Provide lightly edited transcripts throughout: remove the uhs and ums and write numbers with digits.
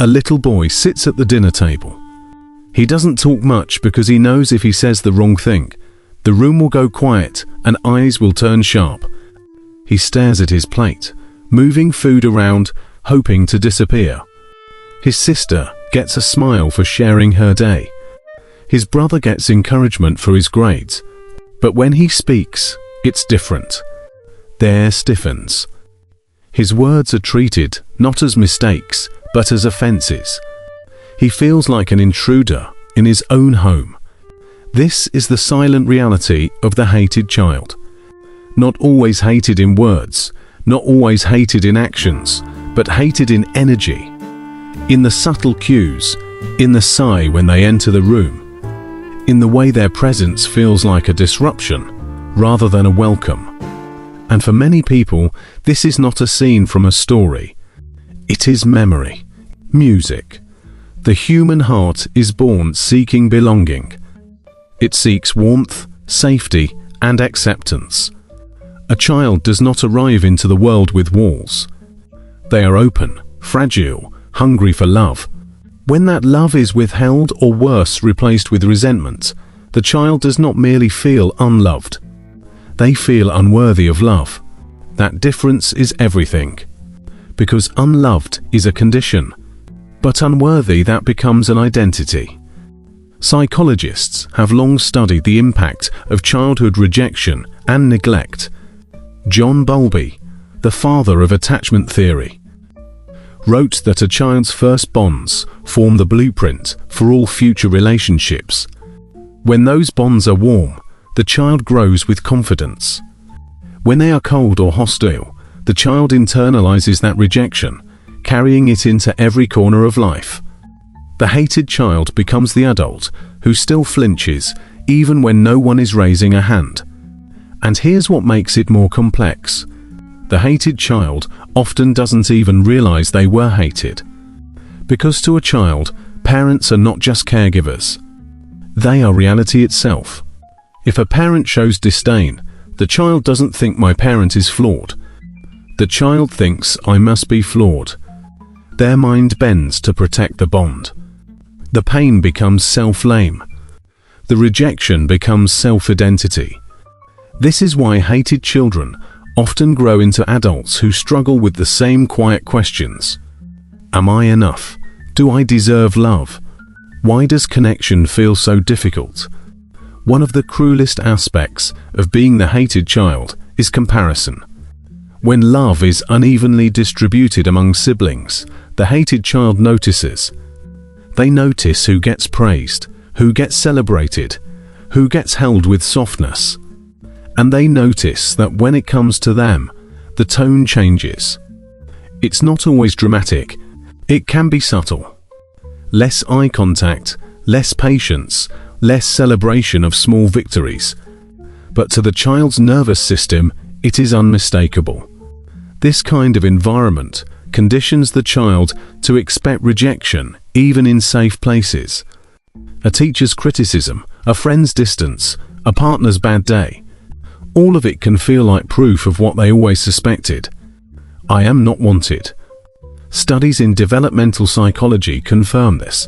A little boy sits at the dinner table. He doesn't talk much because he knows if he says the wrong thing, the room will go quiet and eyes will turn sharp. He stares at his plate, moving food around, hoping to disappear. His sister gets a smile for sharing her day. His brother gets encouragement for his grades. But when he speaks, it's different. There stiffens. His words are treated not as mistakes, but as offenses. He feels like an intruder in his own home. This is the silent reality of the hated child. Not always hated in words, not always hated in actions, but hated in energy. In the subtle cues, in the sigh when they enter the room, in the way their presence feels like a disruption rather than a welcome. And for many people, this is not a scene from a story. It is memory, music. The human heart is born seeking belonging. It seeks warmth, safety, and acceptance. A child does not arrive into the world with walls. They are open, fragile, hungry for love. When that love is withheld or worse, replaced with resentment, the child does not merely feel unloved. They feel unworthy of love. That difference is everything. Because unloved is a condition, but unworthy, that becomes an identity. Psychologists have long studied the impact of childhood rejection and neglect. John Bowlby, the father of attachment theory, wrote that a child's first bonds form the blueprint for all future relationships. When those bonds are warm, the child grows with confidence. When they are cold or hostile, the child internalizes that rejection, carrying it into every corner of life. The hated child becomes the adult who still flinches even when no one is raising a hand. And here's what makes it more complex. The hated child often doesn't even realize they were hated. Because to a child, parents are not just caregivers. They are reality itself. If a parent shows disdain, the child doesn't think my parent is flawed. The child thinks I must be flawed. Their mind bends to protect the bond. The pain becomes self-blame. The rejection becomes self-identity. This is why hated children often grow into adults who struggle with the same quiet questions. Am I enough? Do I deserve love? Why does connection feel so difficult? One of the cruelest aspects of being the hated child is comparison. When love is unevenly distributed among siblings, the hated child notices. They notice who gets praised, who gets celebrated, who gets held with softness. And they notice that when it comes to them, the tone changes. It's not always dramatic. It can be subtle. Less eye contact, less patience, less celebration of small victories. But to the child's nervous system, it is unmistakable. This kind of environment conditions the child to expect rejection even in safe places. A teacher's criticism, a friend's distance, a partner's bad day. All of it can feel like proof of what they always suspected. I am not wanted. Studies in developmental psychology confirm this.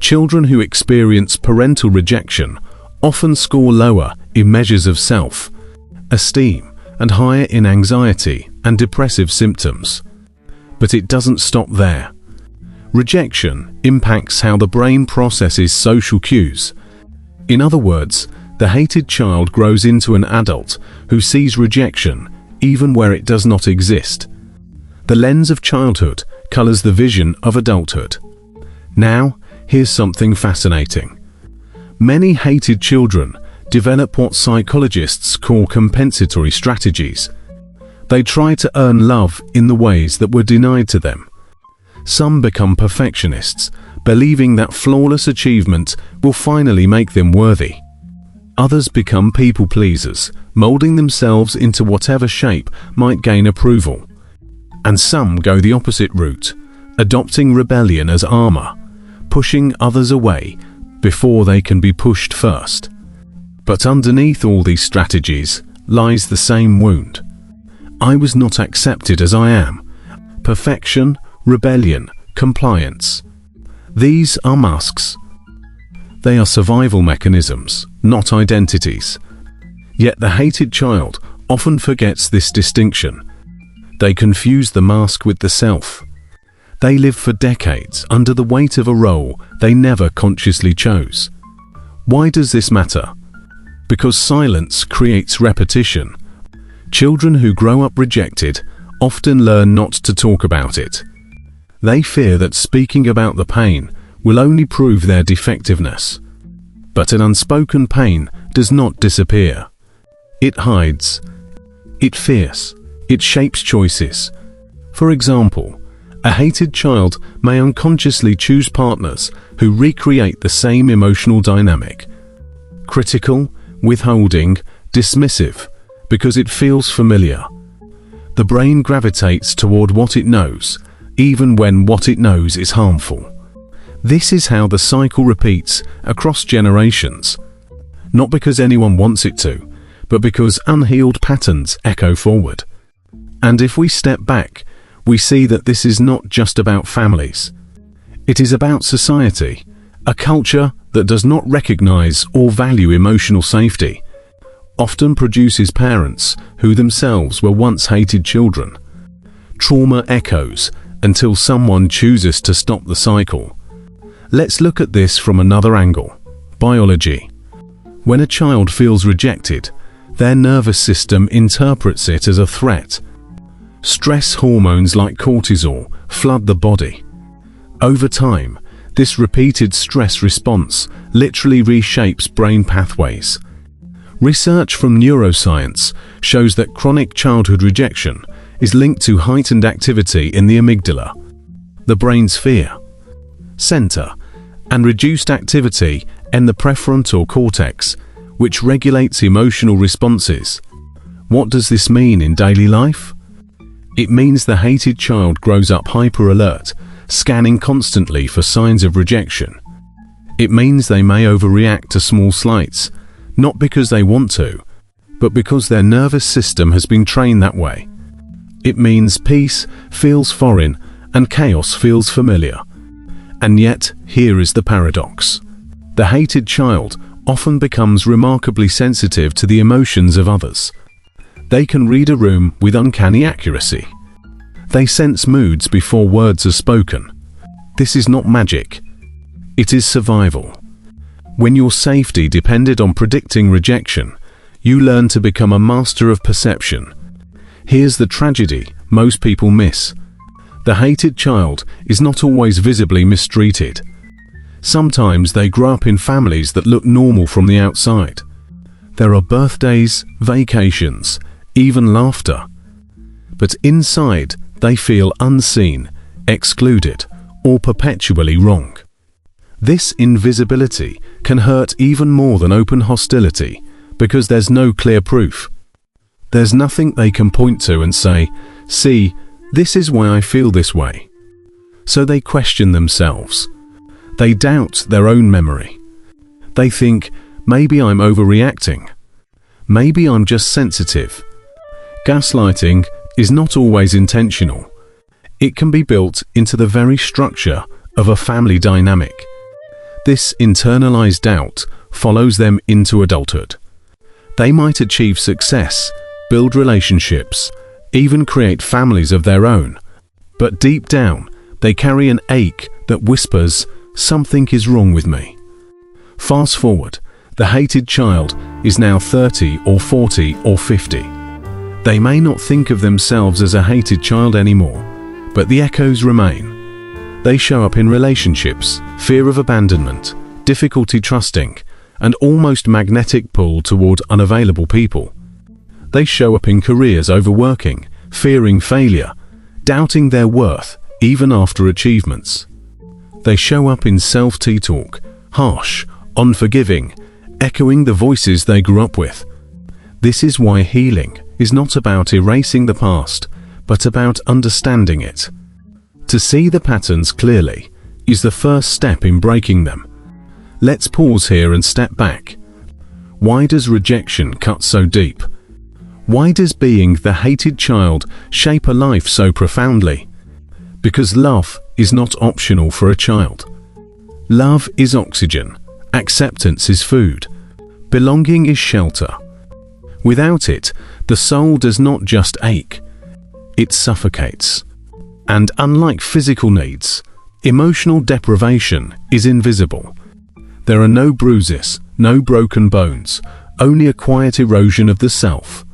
Children who experience parental rejection often score lower in measures of self-esteem and higher in anxiety and depressive symptoms. But it doesn't stop there. Rejection impacts how the brain processes social cues. In other words, the hated child grows into an adult who sees rejection even where it does not exist. The lens of childhood colors the vision of adulthood. Now, here's something fascinating. Many hated children develop what psychologists call compensatory strategies. They try to earn love in the ways that were denied to them. Some become perfectionists, believing that flawless achievement will finally make them worthy. Others become people pleasers, molding themselves into whatever shape might gain approval. And some go the opposite route, adopting rebellion as armor, pushing others away before they can be pushed first. But underneath all these strategies lies the same wound. I was not accepted as I am. Perfection, rebellion, compliance. These are masks. They are survival mechanisms, not identities. Yet the hated child often forgets this distinction. They confuse the mask with the self. They live for decades under the weight of a role they never consciously chose. Why does this matter? Because silence creates repetition. Children who grow up rejected often learn not to talk about it. They fear that speaking about the pain will only prove their defectiveness. But an unspoken pain does not disappear. It hides. It fears. It shapes choices. For example, a hated child may unconsciously choose partners who recreate the same emotional dynamic. Critical, withholding, dismissive, because it feels familiar. The brain gravitates toward what it knows, even when what it knows is harmful. This is how the cycle repeats across generations. Not because anyone wants it to, but because unhealed patterns echo forward. And if we step back, we see that this is not just about families. It is about society, a culture that does not recognize or value emotional safety, often produces parents who themselves were once hated children. Trauma echoes until someone chooses to stop the cycle. Let's look at this from another angle. Biology. When a child feels rejected, their nervous system interprets it as a threat. Stress hormones like cortisol flood the body. Over time, this repeated stress response literally reshapes brain pathways. Research from neuroscience shows that chronic childhood rejection is linked to heightened activity in the amygdala, the brain's fear center, and reduced activity in the prefrontal cortex, which regulates emotional responses. What does this mean in daily life? It means the hated child grows up hyper-alert, scanning constantly for signs of rejection. It means they may overreact to small slights, not because they want to, but because their nervous system has been trained that way. It means peace feels foreign and chaos feels familiar. And yet, here is the paradox. The hated child often becomes remarkably sensitive to the emotions of others. They can read a room with uncanny accuracy. They sense moods before words are spoken. This is not magic. It is survival. When your safety depended on predicting rejection, you learn to become a master of perception. Here's the tragedy most people miss. The hated child is not always visibly mistreated. Sometimes they grow up in families that look normal from the outside. There are birthdays, vacations, even laughter. But inside, they feel unseen, excluded, or perpetually wrong. This invisibility can hurt even more than open hostility because there's no clear proof. There's nothing they can point to and say, "See, this is why I feel this way." So they question themselves. They doubt their own memory. They think, maybe I'm overreacting. Maybe I'm just sensitive. Gaslighting is not always intentional. It can be built into the very structure of a family dynamic. This internalized doubt follows them into adulthood. They might achieve success, build relationships, even create families of their own. But deep down, they carry an ache that whispers, "Something is wrong with me." Fast forward, the hated child is now 30 or 40 or 50. They may not think of themselves as a hated child anymore, but the echoes remain. They show up in relationships, fear of abandonment, difficulty trusting, and almost magnetic pull toward unavailable people. They show up in careers overworking, fearing failure, doubting their worth even after achievements. They show up in self-talk, harsh, unforgiving, echoing the voices they grew up with. This is why healing is not about erasing the past, but about understanding it. To see the patterns clearly is the first step in breaking them. Let's pause here and step back. Why does rejection cut so deep? Why does being the hated child shape a life so profoundly? Because love is not optional for a child. Love is oxygen, acceptance is food, belonging is shelter. Without it, the soul does not just ache, it suffocates. And unlike physical needs, emotional deprivation is invisible. There are no bruises, no broken bones, only a quiet erosion of the self.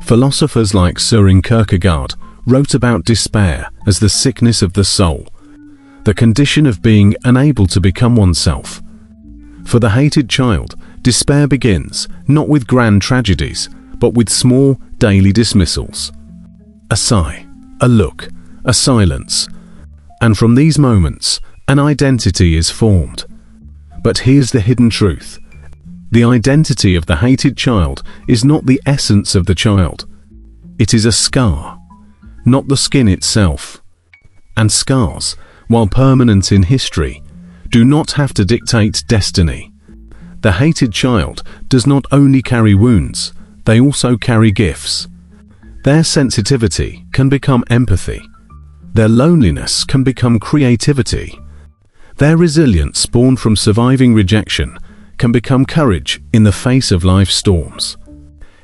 Philosophers like Søren Kierkegaard wrote about despair as the sickness of the soul, the condition of being unable to become oneself. For the hated child, despair begins not with grand tragedies, but with small daily dismissals. A sigh, a look, a silence. And from these moments, an identity is formed. But here's the hidden truth. The identity of the hated child is not the essence of the child. It is a scar, not the skin itself. And scars, while permanent in history, do not have to dictate destiny. The hated child does not only carry wounds, they also carry gifts. Their sensitivity can become empathy. Their loneliness can become creativity. Their resilience, born from surviving rejection, can become courage in the face of life's storms.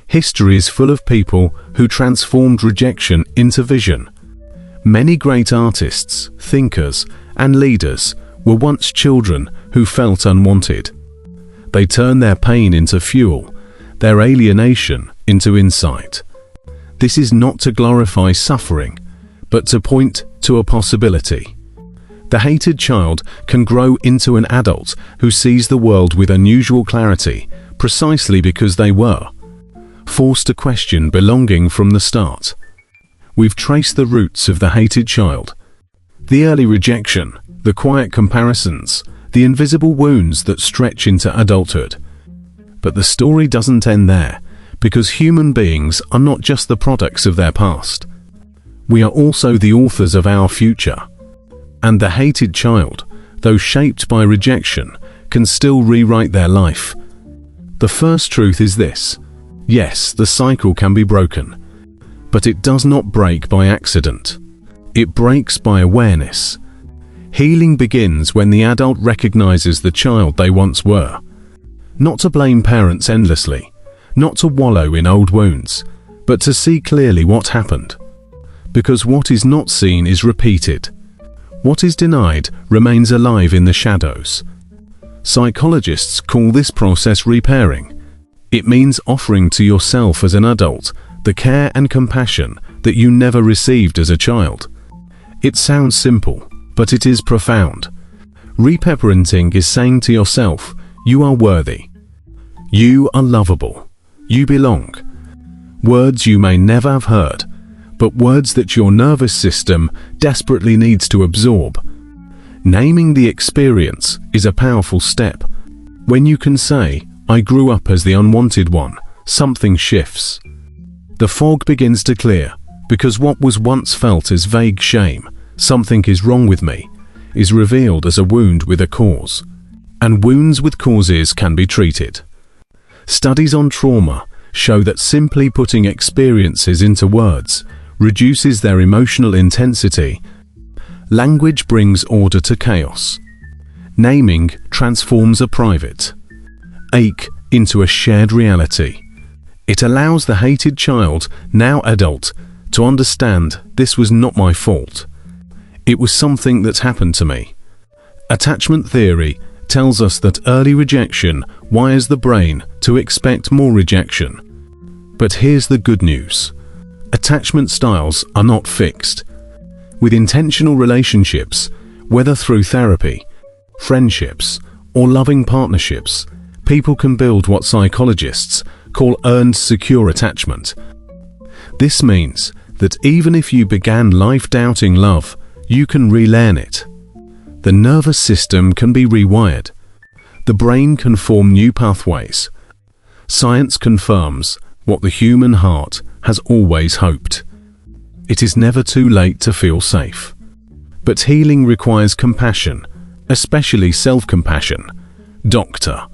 History is full of people who transformed rejection into vision. Many great artists, thinkers, and leaders were once children who felt unwanted. They turned their pain into fuel, their alienation into insight. This is not to glorify suffering, but to point to a possibility. The hated child can grow into an adult who sees the world with unusual clarity, precisely because they were forced to question belonging from the start. We've traced the roots of the hated child, the early rejection, the quiet comparisons, the invisible wounds that stretch into adulthood. But the story doesn't end there, because human beings are not just the products of their past. We are also the authors of our future. And the hated child, though shaped by rejection, can still rewrite their life. The first truth is this: yes, the cycle can be broken, but it does not break by accident. It breaks by awareness. Healing begins when the adult recognizes the child they once were. Not to blame parents endlessly, not to wallow in old wounds, but to see clearly what happened. Because what is not seen is repeated. What is denied remains alive in the shadows. Psychologists call this process repairing. It means offering to yourself as an adult the care and compassion that you never received as a child. It sounds simple, but it is profound. Reparenting is saying to yourself, you are worthy. You are lovable. You belong. Words you may never have heard, but words that your nervous system desperately needs to absorb. Naming the experience is a powerful step. When you can say, I grew up as the unwanted one, something shifts. The fog begins to clear, because what was once felt as vague shame, something is wrong with me, is revealed as a wound with a cause. And wounds with causes can be treated. Studies on trauma show that simply putting experiences into words reduces their emotional intensity. Language brings order to chaos. Naming transforms a private ache into a shared reality. It allows the hated child, now adult, to understand this was not my fault. It was something that happened to me. Attachment theory tells us that early rejection wires the brain to expect more rejection. But here's the good news. Attachment styles are not fixed. With intentional relationships, whether through therapy, friendships, or loving partnerships, people can build what psychologists call earned secure attachment. This means that even if you began life doubting love, you can relearn it. The nervous system can be rewired. The brain can form new pathways. Science confirms what the human heart has always hoped. It is never too late to feel safe. But healing requires compassion, especially self-compassion. Dr.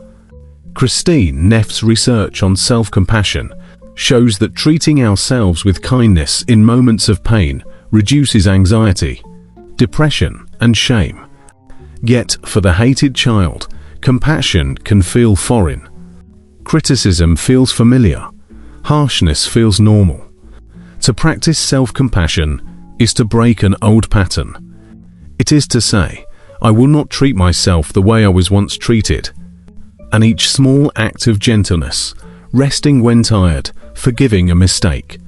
Christine Neff's research on self-compassion shows that treating ourselves with kindness in moments of pain reduces anxiety, depression, and shame. Yet, for the hated child, compassion can feel foreign. Criticism feels familiar. Harshness feels normal. To practice self-compassion is to break an old pattern. It is to say, I will not treat myself the way I was once treated. And each small act of gentleness, resting when tired, forgiving a mistake,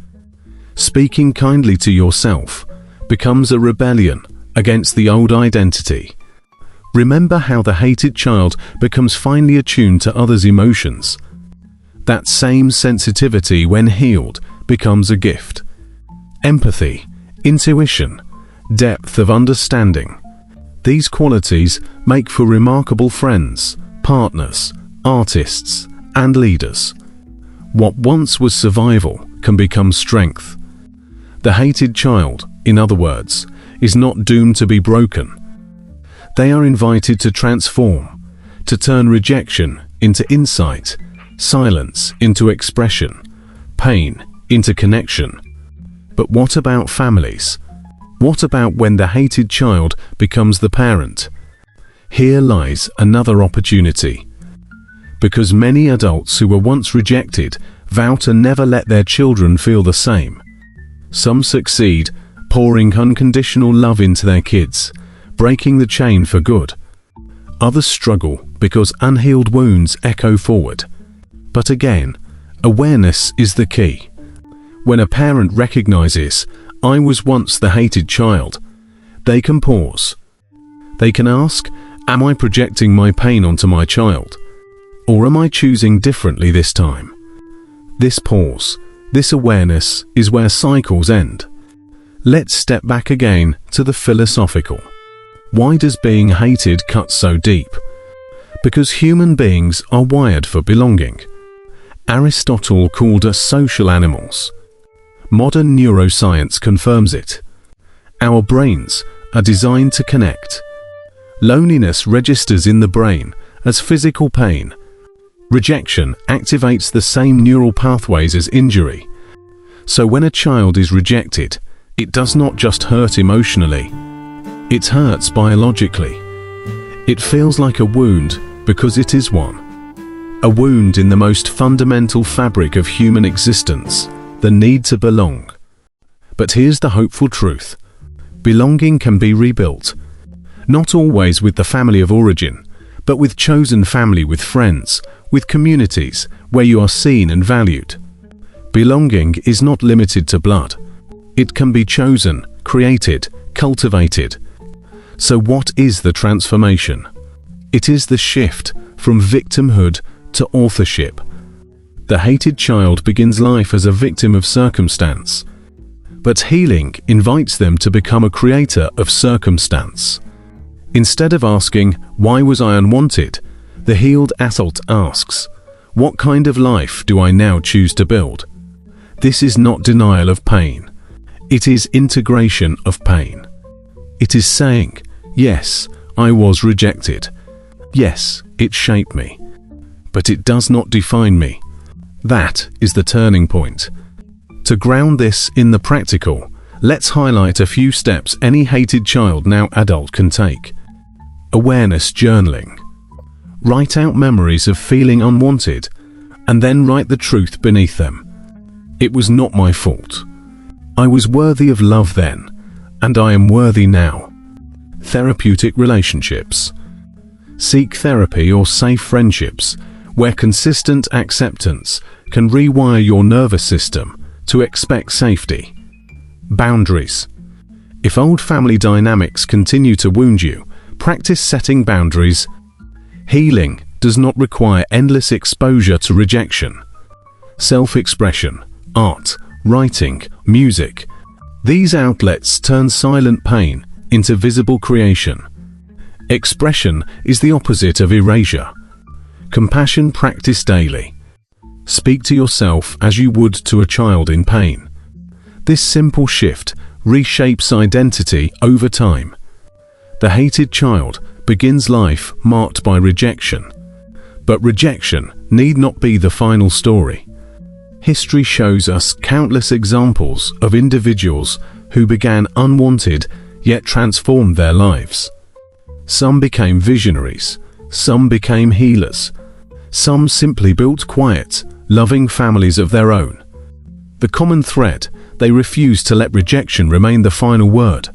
speaking kindly to yourself, becomes a rebellion against the old identity. Remember how the hated child becomes finely attuned to others' emotions. That same sensitivity, when healed, becomes a gift. Empathy, intuition, depth of understanding. These qualities make for remarkable friends, partners, artists, and leaders. What once was survival can become strength. The hated child, in other words, is not doomed to be broken. They are invited to transform, to turn rejection into insight, silence into expression, pain into connection. But what about families? What about when the hated child becomes the parent? Here lies another opportunity. Because many adults who were once rejected vow to never let their children feel the same. Some succeed, pouring unconditional love into their kids, breaking the chain for good. Others struggle because unhealed wounds echo forward. But again, awareness is the key. When a parent recognizes, I was once the hated child, they can pause. They can ask, am I projecting my pain onto my child? Or am I choosing differently this time? This pause, this awareness is where cycles end. Let's step back again to the philosophical. Why does being hated cut so deep? Because human beings are wired for belonging. Aristotle called us social animals. Modern neuroscience confirms it. Our brains are designed to connect. Loneliness registers in the brain as physical pain. Rejection activates the same neural pathways as injury. So when a child is rejected, it does not just hurt emotionally. It hurts biologically. It feels like a wound because it is one. A wound in the most fundamental fabric of human existence, the need to belong. But here's the hopeful truth. Belonging can be rebuilt. Not always with the family of origin, but with chosen family, with friends, with communities where you are seen and valued. Belonging is not limited to blood. It can be chosen, created, cultivated. So what is the transformation? It is the shift from victimhood to authorship. The hated child begins life as a victim of circumstance, but healing invites them to become a creator of circumstance. Instead of asking, why was I unwanted? The healed adult asks, what kind of life do I now choose to build? This is not denial of pain. It is integration of pain. It is saying, yes, I was rejected. Yes, it shaped me. But it does not define me. That is the turning point. To ground this in the practical, let's highlight a few steps any hated child, now adult, can take. Awareness journaling. Write out memories of feeling unwanted, and then write the truth beneath them. It was not my fault. I was worthy of love then, and I am worthy now. Therapeutic relationships. Seek therapy or safe friendships where consistent acceptance can rewire your nervous system to expect safety. Boundaries. If old family dynamics continue to wound you, practice setting boundaries. Healing does not require endless exposure to rejection. Self-expression, art, writing, music. These outlets turn silent pain into visible creation. Expression is the opposite of erasure. Compassion practice daily. Speak to yourself as you would to a child in pain. This simple shift reshapes identity over time. The hated child begins life marked by rejection. But rejection need not be the final story. History shows us countless examples of individuals who began unwanted yet transformed their lives. Some became visionaries, some became healers, some simply built quiet, loving families of their own. The common thread: they refused to let rejection remain the final word.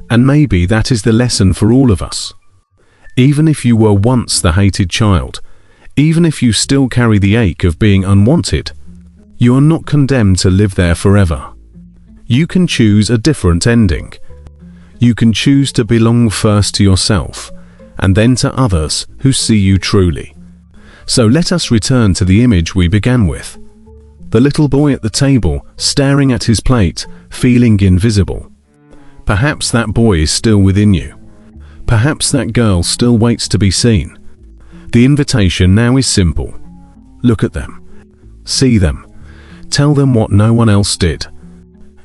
And maybe that is the lesson for all of us. Even if you were once the hated child, even if you still carry the ache of being unwanted, you are not condemned to live there forever. You can choose a different ending. You can choose to belong first to yourself, and then to others who see you truly. So let us return to the image we began with. The little boy at the table, staring at his plate, feeling invisible. Perhaps that boy is still within you. Perhaps that girl still waits to be seen. The invitation now is simple. Look at them. See them. Tell them what no one else did.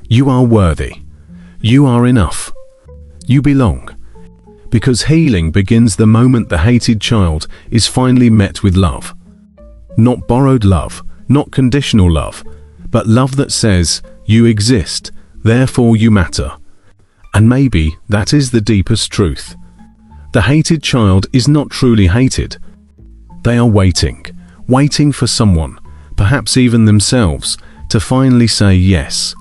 You are worthy. You are enough. You belong. Because healing begins the moment the hated child is finally met with love. Not borrowed love, not conditional love, but love that says, you exist, therefore you matter. And maybe that is the deepest truth. The hated child is not truly hated. They are waiting for someone, perhaps even themselves, to finally say yes.